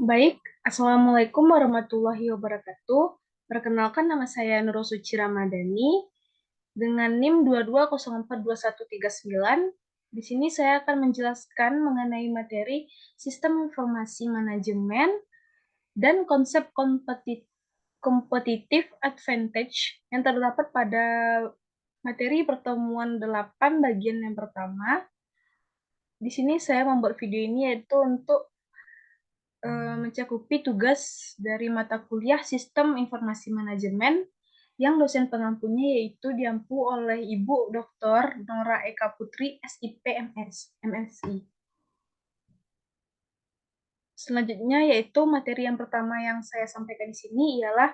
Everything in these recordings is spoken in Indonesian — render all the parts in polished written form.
Baik, Assalamualaikum warahmatullahi wabarakatuh. Perkenalkan nama saya Nurul Suci Ramadhani dengan NIM 22042139. Di sini saya akan menjelaskan mengenai materi Sistem Informasi Manajemen dan konsep competitive advantage yang terdapat pada materi pertemuan 8 bagian yang pertama. Di sini saya membuat video ini yaitu untuk mencakupi tugas dari mata kuliah Sistem Informasi Manajemen yang dosen pengampunya yaitu diampu oleh Ibu Dr. Nora Eka Putri, SIP MS, MSI. Selanjutnya yaitu materi yang pertama yang saya sampaikan di sini ialah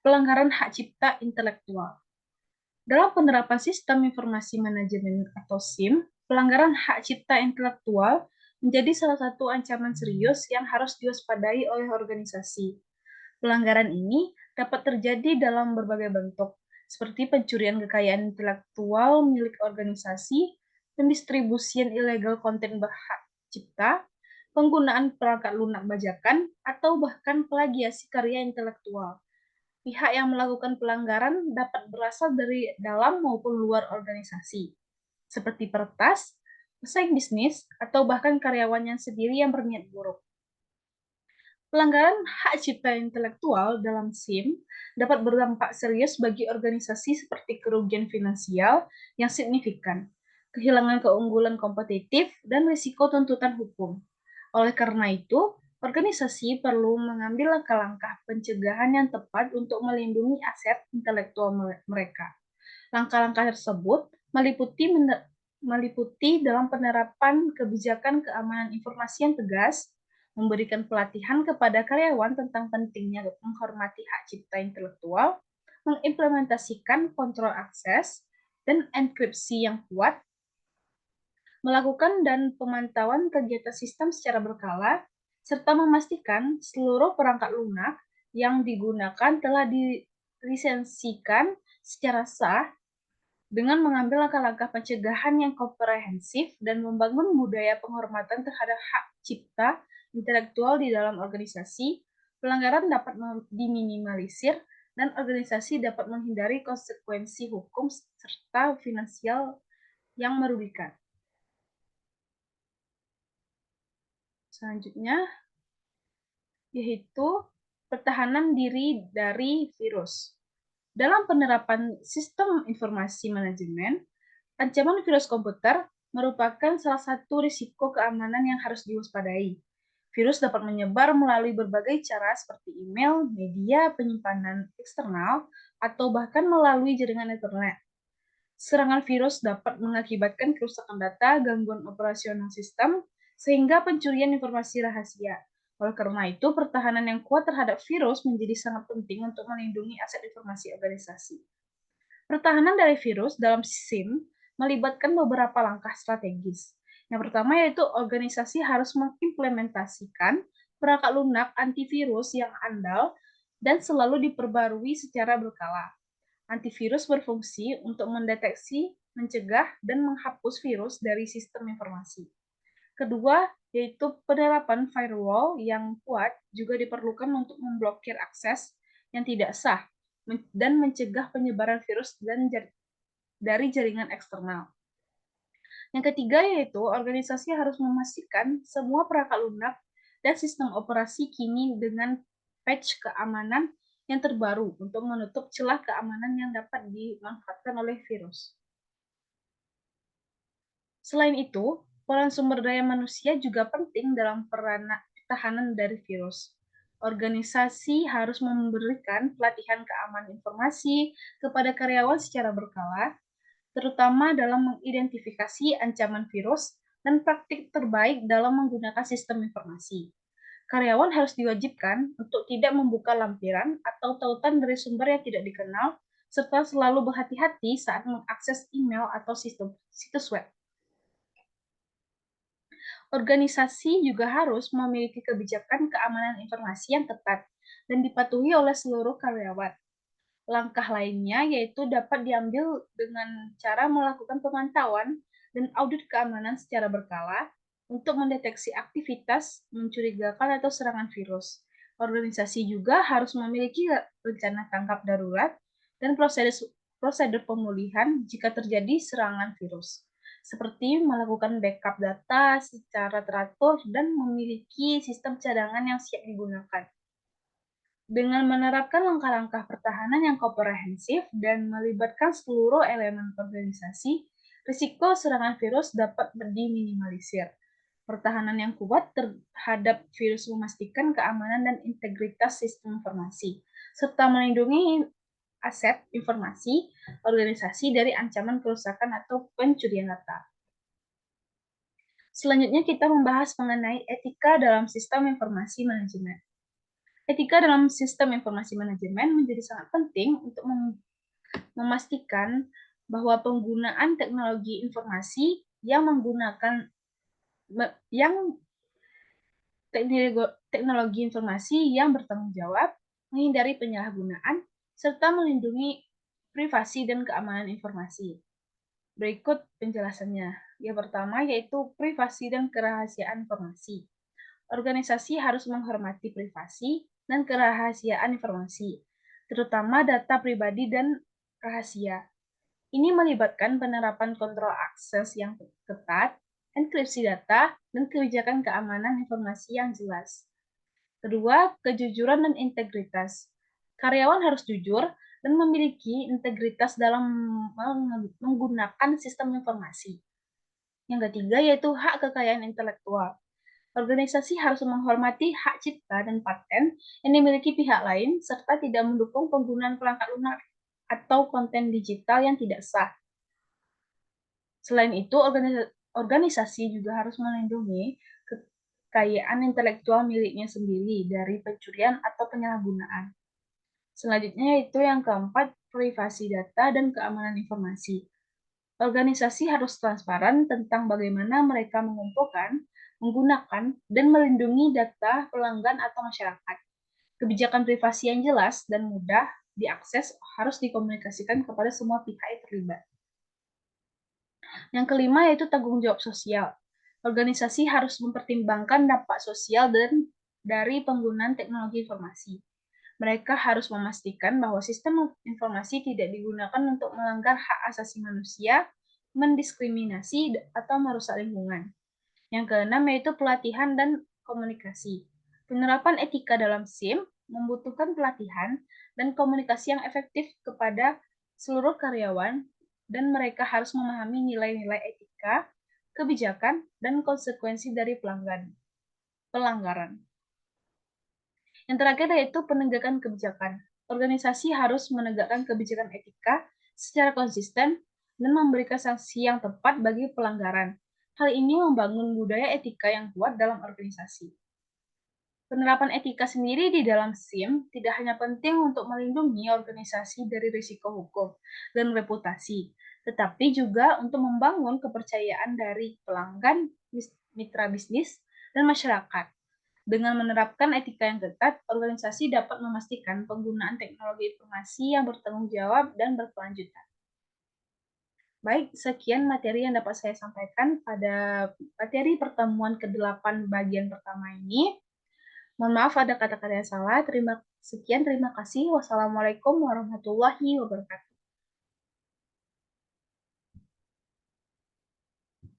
pelanggaran hak cipta intelektual. Dalam penerapan Sistem Informasi Manajemen atau SIM, pelanggaran hak cipta intelektual menjadi salah satu ancaman serius yang harus diwaspadai oleh organisasi. Pelanggaran ini dapat terjadi dalam berbagai bentuk, seperti pencurian kekayaan intelektual milik organisasi, pendistribusian ilegal konten berhak cipta, penggunaan perangkat lunak bajakan, atau bahkan plagiasi karya intelektual. Pihak yang melakukan pelanggaran dapat berasal dari dalam maupun luar organisasi, seperti peretas, pesaing bisnis, atau bahkan karyawannya sendiri yang berniat buruk. Pelanggaran hak cipta intelektual dalam SIM dapat berdampak serius bagi organisasi seperti kerugian finansial yang signifikan, kehilangan keunggulan kompetitif, dan risiko tuntutan hukum. Oleh karena itu, organisasi perlu mengambil langkah-langkah pencegahan yang tepat untuk melindungi aset intelektual mereka. Langkah-langkah tersebut meliputi dalam penerapan kebijakan keamanan informasi yang tegas, memberikan pelatihan kepada karyawan tentang pentingnya menghormati hak cipta intelektual, mengimplementasikan kontrol akses dan enkripsi yang kuat, melakukan dan pemantauan kegiatan sistem secara berkala, serta memastikan seluruh perangkat lunak yang digunakan telah dilisensikan secara sah dengan mengambil langkah-langkah pencegahan yang komprehensif dan membangun budaya penghormatan terhadap hak cipta intelektual di dalam organisasi, pelanggaran dapat diminimalisir dan organisasi dapat menghindari konsekuensi hukum serta finansial yang merugikan. Selanjutnya, yaitu pertahanan diri dari virus. Dalam penerapan sistem informasi manajemen, ancaman virus komputer merupakan salah satu risiko keamanan yang harus diwaspadai. Virus dapat menyebar melalui berbagai cara seperti email, media penyimpanan eksternal, atau bahkan melalui jaringan internet. Serangan virus dapat mengakibatkan kerusakan data, gangguan operasional sistem, sehingga pencurian informasi rahasia. Oleh karena itu, pertahanan yang kuat terhadap virus menjadi sangat penting untuk melindungi aset informasi organisasi. Pertahanan dari virus dalam SIM melibatkan beberapa langkah strategis. Yang pertama yaitu organisasi harus mengimplementasikan perangkat lunak antivirus yang andal dan selalu diperbarui secara berkala. Antivirus berfungsi untuk mendeteksi, mencegah, dan menghapus virus dari sistem informasi. Kedua, yaitu penerapan firewall yang kuat juga diperlukan untuk memblokir akses yang tidak sah dan mencegah penyebaran virus dari jaringan eksternal. Yang ketiga yaitu organisasi harus memastikan semua perangkat lunak dan sistem operasi kini dengan patch keamanan yang terbaru untuk menutup celah keamanan yang dapat dimanfaatkan oleh virus. Selain itu, peran sumber daya manusia juga penting dalam pertahanan dari virus. Organisasi harus memberikan pelatihan keamanan informasi kepada karyawan secara berkala, terutama dalam mengidentifikasi ancaman virus dan praktik terbaik dalam menggunakan sistem informasi. Karyawan harus diwajibkan untuk tidak membuka lampiran atau tautan dari sumber yang tidak dikenal, serta selalu berhati-hati saat mengakses email atau situs web. Organisasi juga harus memiliki kebijakan keamanan informasi yang ketat dan dipatuhi oleh seluruh karyawan. Langkah lainnya yaitu dapat diambil dengan cara melakukan pemantauan dan audit keamanan secara berkala, untuk mendeteksi aktivitas mencurigakan atau serangan virus. Organisasi juga harus memiliki rencana tanggap darurat dan prosedur pemulihan jika terjadi serangan virus, seperti melakukan backup data secara teratur dan memiliki sistem cadangan yang siap digunakan. Dengan menerapkan langkah-langkah pertahanan yang komprehensif dan melibatkan seluruh elemen organisasi, risiko serangan virus dapat diminimalisir. Pertahanan yang kuat terhadap virus memastikan keamanan dan integritas sistem informasi, serta melindungi aset informasi organisasi dari ancaman kerusakan atau pencurian data. Selanjutnya kita membahas mengenai etika dalam sistem informasi manajemen. Etika dalam sistem informasi manajemen menjadi sangat penting untuk memastikan bahwa penggunaan teknologi informasi yang menggunakan yang teknologi informasi yang bertanggung jawab, menghindari penyalahgunaan, serta melindungi privasi dan keamanan informasi. Berikut penjelasannya. Yang pertama yaitu privasi dan kerahasiaan informasi. Organisasi harus menghormati privasi dan kerahasiaan informasi, terutama data pribadi dan rahasia. Ini melibatkan penerapan kontrol akses yang ketat, enkripsi data, dan kebijakan keamanan informasi yang jelas. Kedua, kejujuran dan integritas. Karyawan harus jujur dan memiliki integritas dalam menggunakan sistem informasi. Yang ketiga yaitu hak kekayaan intelektual. Organisasi harus menghormati hak cipta dan paten yang dimiliki pihak lain serta tidak mendukung penggunaan perangkat lunak atau konten digital yang tidak sah. Selain itu, organisasi juga harus melindungi kekayaan intelektual miliknya sendiri dari pencurian atau penyalahgunaan. Selanjutnya yaitu yang keempat, privasi data dan keamanan informasi. Organisasi harus transparan tentang bagaimana mereka mengumpulkan, menggunakan, dan melindungi data pelanggan atau masyarakat. Kebijakan privasi yang jelas dan mudah diakses harus dikomunikasikan kepada semua pihak yang terlibat. Yang kelima yaitu tanggung jawab sosial. Organisasi harus mempertimbangkan dampak sosial dari penggunaan teknologi informasi. Mereka harus memastikan bahwa sistem informasi tidak digunakan untuk melanggar hak asasi manusia, mendiskriminasi, atau merusak lingkungan. Yang keenam yaitu pelatihan dan komunikasi. Penerapan etika dalam SIM membutuhkan pelatihan dan komunikasi yang efektif kepada seluruh karyawan, dan mereka harus memahami nilai-nilai etika, kebijakan, dan konsekuensi dari pelanggaran. Yang terakhir yaitu penegakan kebijakan. Organisasi harus menegakkan kebijakan etika secara konsisten dan memberikan sanksi yang tepat bagi pelanggaran. Hal ini membangun budaya etika yang kuat dalam organisasi. Penerapan etika sendiri di dalam SIM tidak hanya penting untuk melindungi organisasi dari risiko hukum dan reputasi, tetapi juga untuk membangun kepercayaan dari pelanggan, mitra bisnis, dan masyarakat. Dengan menerapkan etika yang ketat, organisasi dapat memastikan penggunaan teknologi informasi yang bertanggung jawab dan berkelanjutan. Baik, sekian materi yang dapat saya sampaikan pada materi pertemuan ke-8 bagian pertama ini. Mohon maaf ada kata-kata yang salah. Terima kasih. Wassalamualaikum warahmatullahi wabarakatuh.